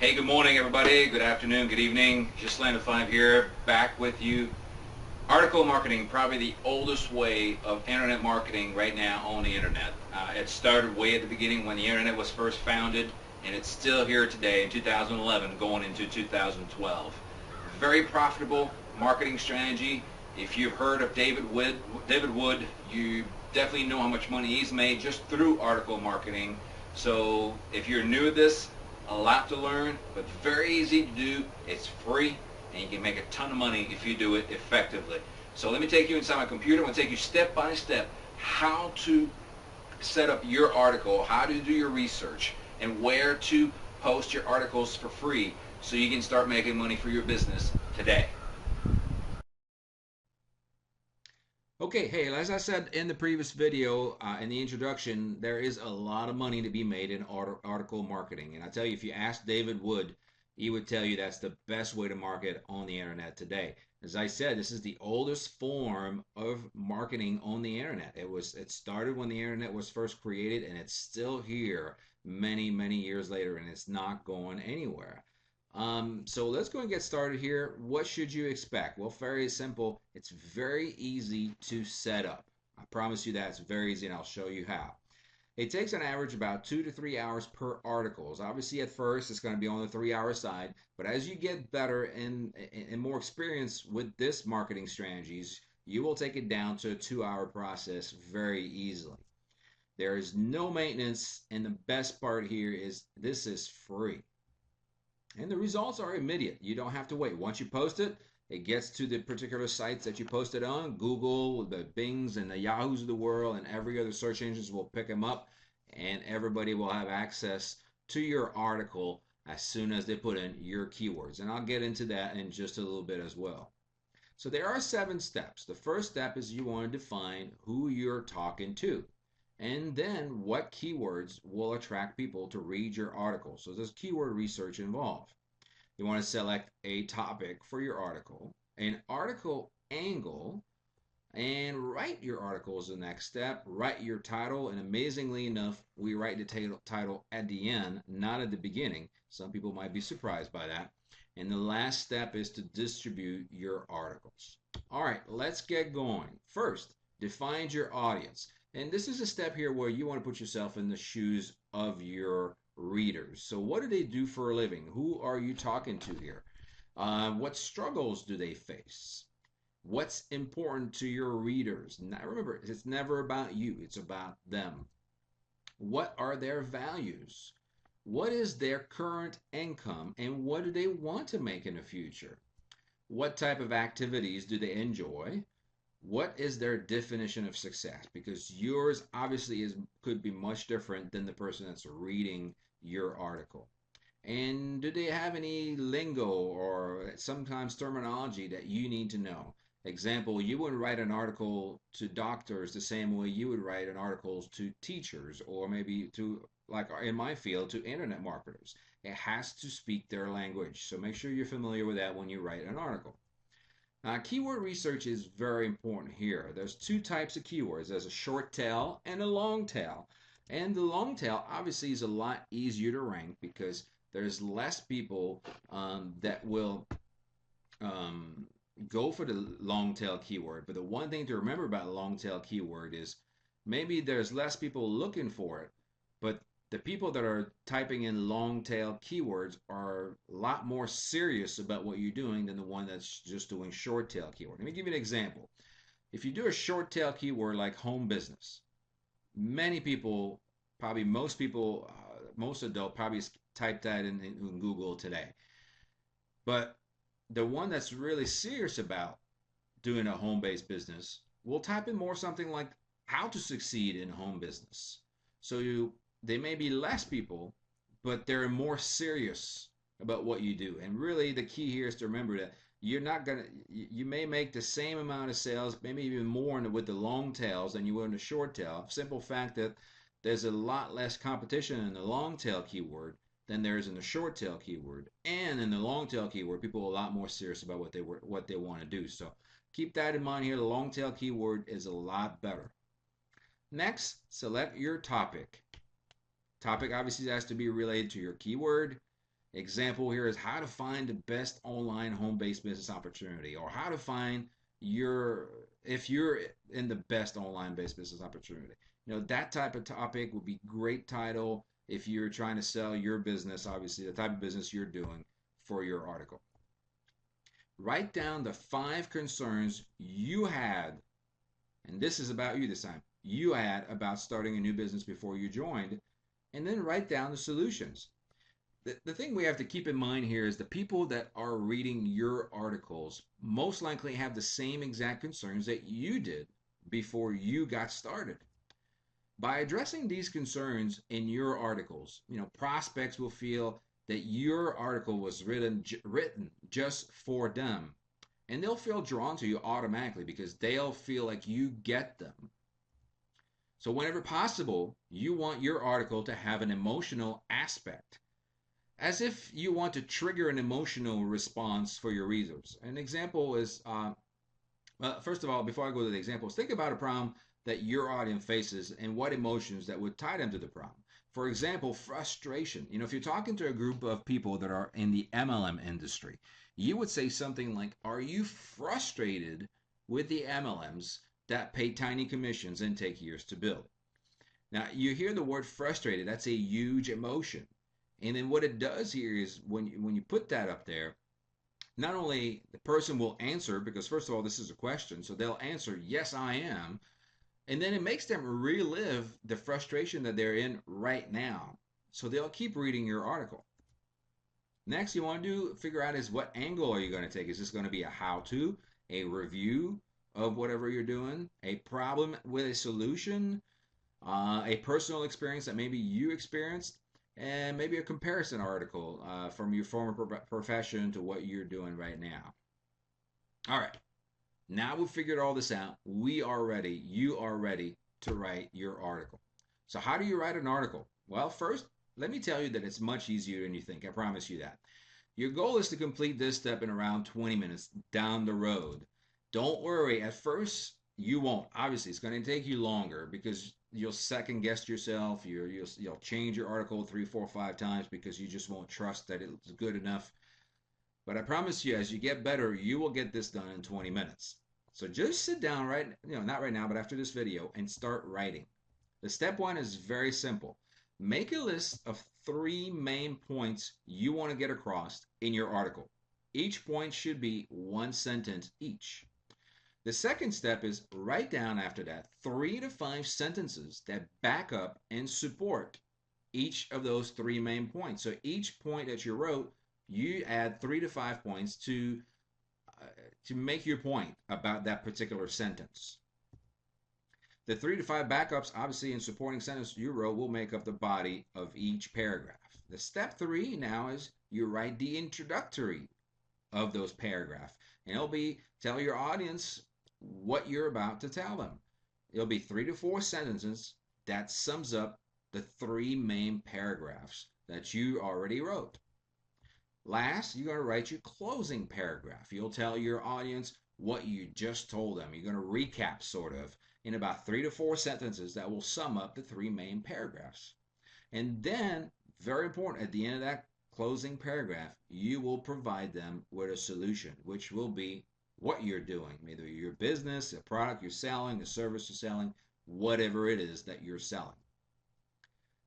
Hey, good morning, everybody. Good afternoon, good evening. Just Landed 5 here, back with you. Article marketing, probably the oldest way of internet marketing right now on the internet. It started way at the beginning when the internet was first founded, and it's still here today in 2011, going into 2012. Very profitable marketing strategy. If you've heard of David Wood, you definitely know how much money he's made just through article marketing. So if you're new at this, a lot to learn, but very easy to do. It's free, and you can make a ton of money if you do it effectively. So let me take you inside my computer. I'm going to take you step by step how to set up your article, how to do your research, and where to post your articles for free so you can start making money for your business today. Okay, hey, as I said in the previous video, in the introduction, there is a lot of money to be made in article marketing. And I tell you, if you ask David Wood, he would tell you that's the best way to market on the internet today. As I said, this is the oldest form of marketing on the internet. It started when the internet was first created, and it's still here many, many years later, and it's not going anywhere. So let's go and get started here. What should you expect? Well, very simple. It's very easy to set up. I promise you that it's very easy, and I'll show you how. It takes on average about 2 to 3 hours per articles. Obviously, at first, it's going to be on the 3 hour side, but as you get better and more experience with this marketing strategies, you will take it down to a 2 hour process very easily. There is no maintenance, and the best part here is this is free. And the results are immediate. You don't have to wait. Once you post it, it gets to the particular sites that you posted on. Google, the Bings, and the Yahoos of the world, and every other search engines will pick them up, and everybody will have access to your article as soon as they put in your keywords. And I'll get into that in just a little bit as well. So there are 7 steps. The first step is you want to define who you're talking to, and then what keywords will attract people to read your article. So there's keyword research involved. You want to select a topic for your article, an article angle, and write your article as the next step. Write your title, and amazingly enough, we write the title at the end, not at the beginning. Some people might be surprised by that. And the last step is to distribute your articles. All right, let's get going. First, define your audience. And this is a step here where you want to put yourself in the shoes of your readers. So what do they do for a living? Who are you talking to here? What struggles do they face? What's important to your readers? Now remember, it's never about you, it's about them. What are their values? What is their current income, and what do they want to make in the future? What type of activities do they enjoy? What is their definition of success? Because yours obviously could be much different than the person that's reading your article. And do they have any lingo or sometimes terminology that you need to know? Example, you wouldn't write an article to doctors the same way you would write an article to teachers, or maybe to, like in my field, to internet marketers. It has to speak their language. So make sure you're familiar with that when you write an article. Keyword research is very important here. There's 2 types of keywords. There's a short tail and a long tail. And the long tail obviously is a lot easier to rank because there's less people that will go for the long tail keyword. But the one thing to remember about a long tail keyword is maybe there's less people looking for it, but the people that are typing in long tail keywords are a lot more serious about what you're doing than the one that's just doing short tail keyword. Let me give you an example. If you do a short tail keyword like home business, many people, probably most people, most adults probably type that in Google today. But the one that's really serious about doing a home-based business will type in more something like how to succeed in home business. So they may be less people, but they're more serious about what you do. And really the key here is to remember that you're not gonna you may make the same amount of sales, maybe even more with the long tails than you will in the short tail. Simple fact that there's a lot less competition in the long tail keyword than there is in the short tail keyword. And in the long tail keyword, people are a lot more serious about what they want to do. So keep that in mind here. The long tail keyword is a lot better. Next, select your topic. Topic obviously has to be related to your keyword. Example here is how to find the best online home-based business opportunity, or how to find your if you're in the best online-based business opportunity. That type of topic would be great title if you're trying to sell your business, obviously the type of business you're doing for your article. Write down the 5 concerns you had, and this is about you this time. You had about starting a new business before you joined, and then write down the solutions. The thing we have to keep in mind here is the people that are reading your articles most likely have the same exact concerns that you did before you got started. By addressing these concerns in your articles, prospects will feel that your article was written just for them, and they'll feel drawn to you automatically because they'll feel like you get them. So whenever possible, you want your article to have an emotional aspect, as if you want to trigger an emotional response for your readers. An example is, first of all, before I go to the examples, think about a problem that your audience faces and what emotions that would tie them to the problem. For example, frustration. If you're talking to a group of people that are in the MLM industry, you would say something like, are you frustrated with the MLMs that pay tiny commissions and take years to build? Now, you hear the word frustrated, that's a huge emotion. And then what it does here is when you put that up there, not only the person will answer, because first of all, this is a question, so they'll answer, yes, I am. And then it makes them relive the frustration that they're in right now. So they'll keep reading your article. Next, you want to figure out is what angle are you going to take? Is this going to be a how-to, a review of whatever you're doing, a problem with a solution, a personal experience that maybe you experienced, and maybe a comparison article from your former profession to what you're doing right now. All right. Now we've figured all this out. You are ready to write your article. So how do you write an article? Well, first, let me tell you that it's much easier than you think. I promise you that. Your goal is to complete this step in around 20 minutes down the road. Don't worry. At first, you won't. Obviously, it's going to take you longer because you'll second guess yourself. You'll change your article 3, 4, 5 times because you just won't trust that it's good enough. But I promise you, as you get better, you will get this done in 20 minutes. So just sit down not right now, but after this video and start writing. The step 1 is very simple. Make a list of 3 main points you want to get across in your article. Each point should be 1 sentence each. The second step is write down after that 3 to 5 sentences that back up and support each of those 3 main points. So each point that you wrote, you add 3 to 5 points to make your point about that particular sentence. The 3 to 5 backups, obviously, in supporting sentence you wrote will make up the body of each paragraph. The step 3 now is you write the introductory of those paragraphs. And it'll be tell your audience what you're about to tell them. It'll be 3 to 4 sentences that sums up the 3 main paragraphs that you already wrote. Last, you're going to write your closing paragraph. You'll tell your audience what you just told them. You're going to recap sort of in about 3 to 4 sentences that will sum up the 3 main paragraphs. And then, very important, at the end of that closing paragraph, you will provide them with a solution, which will be what you're doing, either your business, the product you're selling, the service you're selling, whatever it is that you're selling.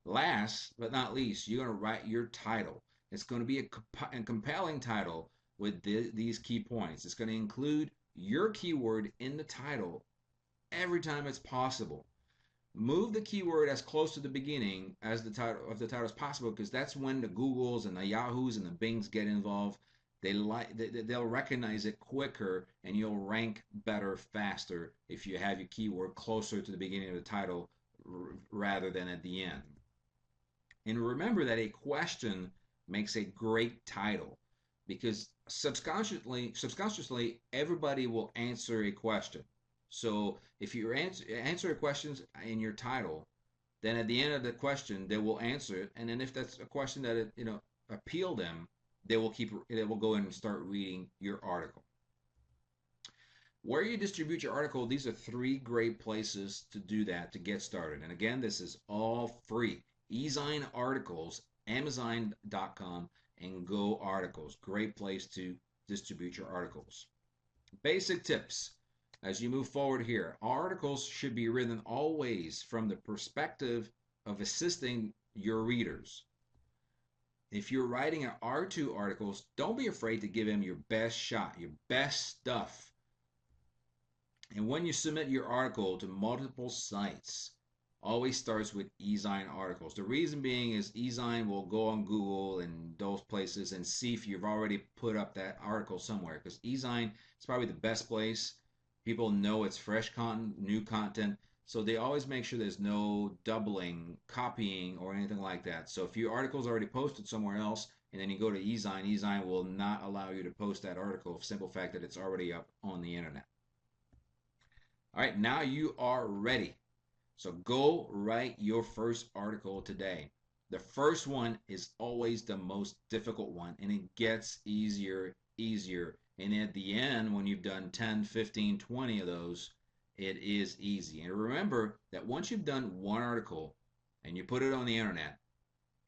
Last but not least, you're going to write your title. It's going to be a compelling title with these key points. It's going to include your keyword in the title every time it's possible. Move the keyword as close to the beginning as the title as possible, because that's when the Googles and the Yahoos and the Bings get involved. They'll recognize it quicker, and you'll rank better faster if you have your keyword closer to the beginning of the title rather than at the end. And remember that a question makes a great title, because subconsciously everybody will answer a question. So if you answer questions in your title, then at the end of the question they will answer it, and then if that's a question that appeal them, they will go in and start reading your article. Where you distribute your article, these are 3 great places to do that, to get started. And again, this is all free. eZine Articles, Amazon.com, and Go Articles. Great place to distribute your articles. Basic tips as you move forward here. Articles should be written always from the perspective of assisting your readers. If you're writing an R2 articles, don't be afraid to give them your best shot, your best stuff. And when you submit your article to multiple sites, always starts with eZine articles. The reason being is eZine will go on Google and those places and see if you've already put up that article somewhere, because eZine is probably the best place. People know it's fresh content, new content, so they always make sure there's no doubling, copying, or anything like that. So if your article is already posted somewhere else and then you go to eZine, eZine will not allow you to post that article for the simple fact that it's already up on the internet. All right, now you are ready. So go write your first article today. The first one is always the most difficult one, and it gets easier. And at the end, when you've done 10, 15, 20 of those, it is easy. And remember that once you've done one article and you put it on the internet,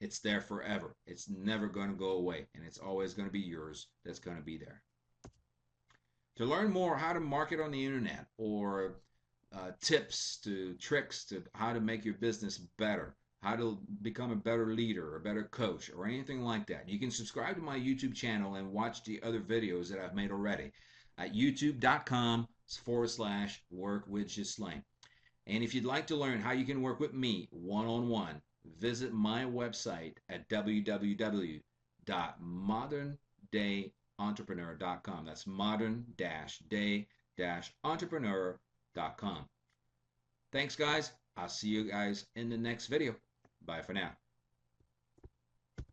it's there forever. It's never going to go away, and it's always going to be yours that's going to be there. To learn more how to market on the internet, or tips to tricks to how to make your business better, how to become a better leader, a better coach, or anything like that, you can subscribe to my YouTube channel and watch the other videos that I've made already at youtube.com/work with Ghislain. And if you'd like to learn how you can work with me one-on-one, visit my website at www.modern-day-entrepreneur.com. That's modern-day-entrepreneur.com. Thanks, guys. I'll see you guys in the next video. Bye for now.